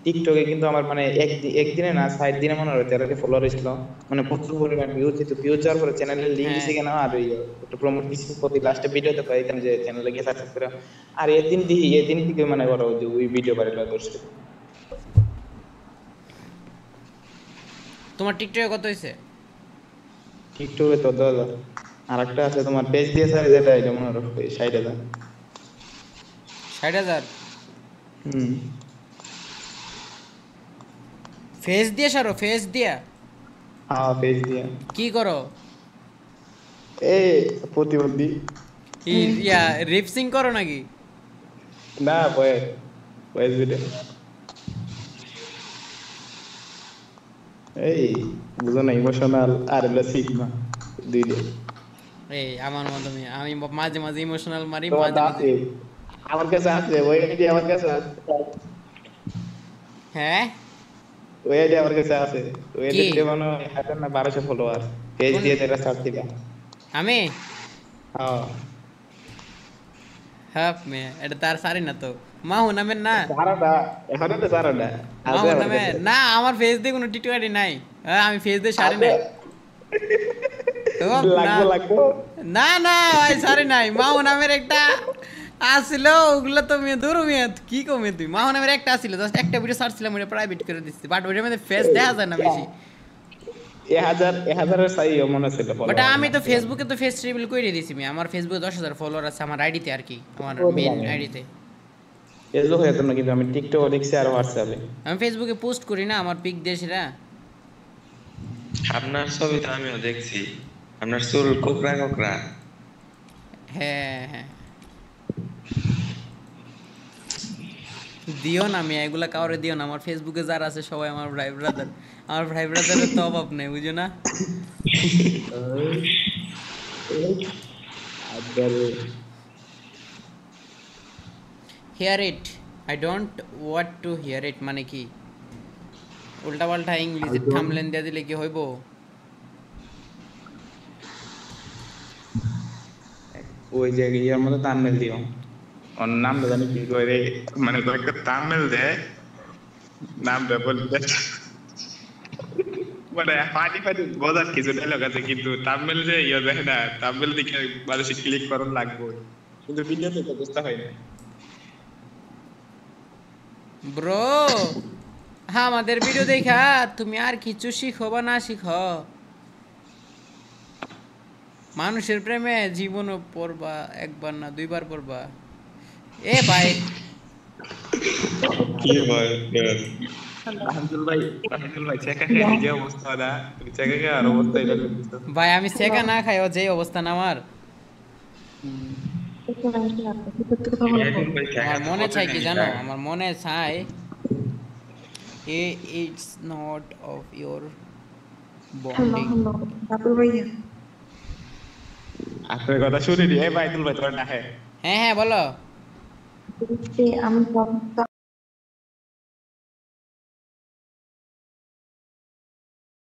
টিকটকে কিন্তু আমার মানে একদিনে না 60 দিনে মনে হয় 13কে ফলোয়ার ছিল, মানে প্রচুর পরিমাণ ভিউজ হইতো। ভিউজ যাওয়ার পরে চ্যানেলের লিংক হ্যাঁ দিছে কেন আর ওই একটু প্রমোট কিছু প্রতি লাস্টে ভিডিওতে পাই এখানে যে চ্যানেলে গিয়ে সাবস্ক্রাইব করে। আর এদিন দেখি এদিন থেকে মানে বড় যে ওই ভিডিও ভাইরাল হয়ে দর্শক। তোমার টিকটকে কত হয়েছে? টিকটকে তো 10,000। আর একটা আছে তোমার পেজ দিয়ে স্যার যেটা এটা মনে হয় 60,000। 60,000? হুম। ফেস দিয়ে সারো, ফেস দিয়া হ্যাঁ পেজ দিয়ে। কি করো? এই প্রতিবন্ধী। ইয়া রিপসিং করো নাকি? না ভয়েস, ভয়েস ভিডিও। এই বুঝো না, ইমোশনাল আর হলো সিগমা দুইটা। এই আমার মতো আমি মাঝে মাঝে ইমোশনাল মারি, তোমার তো মাঝে মাঝে। আছে, আমার কাছে আছে ওই আইডি, আমার কাছে আছে। হ্যাঁ, ওই আইডি আমার কাছে আছে। ওই কি আইডিতে মনে হয় 1000 না 1200 ফলোয়ার। পেজ কোন? দিয়ে তেরা সার্চ দিবা। আমি হ্যাঁ। হ্যাঁ এটা তার সারি না তো, মাহু নামের না? সারাটা এখনো তো সারাটা আছে মাহু আমার নামে কাছে। না, আমার ফেস দিয়ে কোনো টিকটক আইডি নাই। হ্যাঁ, আমি ফেস দিয়ে সারি আছে, নাই। তো না লাগবো লাগবো। না না ভাই, সারি নাই। মাহু নামের একটা আসছিল, ওগুলো তো মেয়ে দূর মেয়ে, কি কমে তুই? মাহু নামের একটা আসছিল, জাস্ট একটা ভিডিও সার্চ ছিলাম, ওটা প্রাইভেট করে দিচ্ছি, বাট ওইটার মধ্যে ফেস দেখা যায় না বেশি। 1000 চাইও মনে ছিল বাট ফলোয়ার আমি আমার। তো ফেসবুকে তো ফেস রিভিল করে দিয়েছি, আমার ফেসবুকে 10,000 ফলোয়ার আছে আমার আইডিতে, আর কি আমার মেইন আইডিতে। ফেসবুক হয়তো না, কিন্তু আমি টিকটক দেখছি আর হোয়াটসঅ্যাপে। আমি ফেসবুকে পোস্ট করি না আমার পিক দিয়ে সেটা। আপনার ছবি তো আমিও দেখছি, আপনার চুল কোকড়া কোকড়া। হ্যাঁ হ্যাঁ, দিও না, আমি এগুলা কাউরে দিও না। আমার ফেসবুকে যারা আছে সবাই আমার ভাই ব্রাদার। আমার ভাই ব্রাদারের তো অভাব নেই, বুঝো না? Hear it, I don't want to hear it মানে কি? উল্টা পাল্টা ইংলিশে থামলেন দিয়ে দিলে কি হইব? ওই যে ইয়ার মধ্যে তামিল দিও, ওর নামটা জানি কি করে, মানে তো একটা তামিল দেয়, নামটা বলতে মানে ফাটি ফাটি বোঝার কিছু ডায়লগ আছে, কিন্তু তামিল যে ইয়ে দেখে না, তামিল দিকে মানুষ ক্লিক করার লাগবে, কিন্তু ভিডিওতে তো বুঝতে হয় না। ব্রো, হ্যাঁ, আমাদের ভিডিও দেখা তুমি আর কিছু শিখো বা না শিখো, মানুষের প্রেমে জীবনও পড়বা, একবার না দুইবার পড়বা। এ ভাই, কি বল? রাহিদুল ভাই চেকা খেয়ে যে অবস্থা না, চেকা খেয়ে আর অবস্থা এটা করতেছে। ভাই আমি সেকা না খাইও যে অবস্থা না আমার। রাইদুল ভাই আমার ঠেকাতে মনে কত চাই কি জানি জানো, না। আমার মনে চাই it's not of your hello bonding. Hello Babul ভাইয়া। আপনার কথা শুনিনি, এই রাহিদুল ভাই তোর না, হ্যাঁ হ্যাঁ হ্যাঁ, বলো। আমি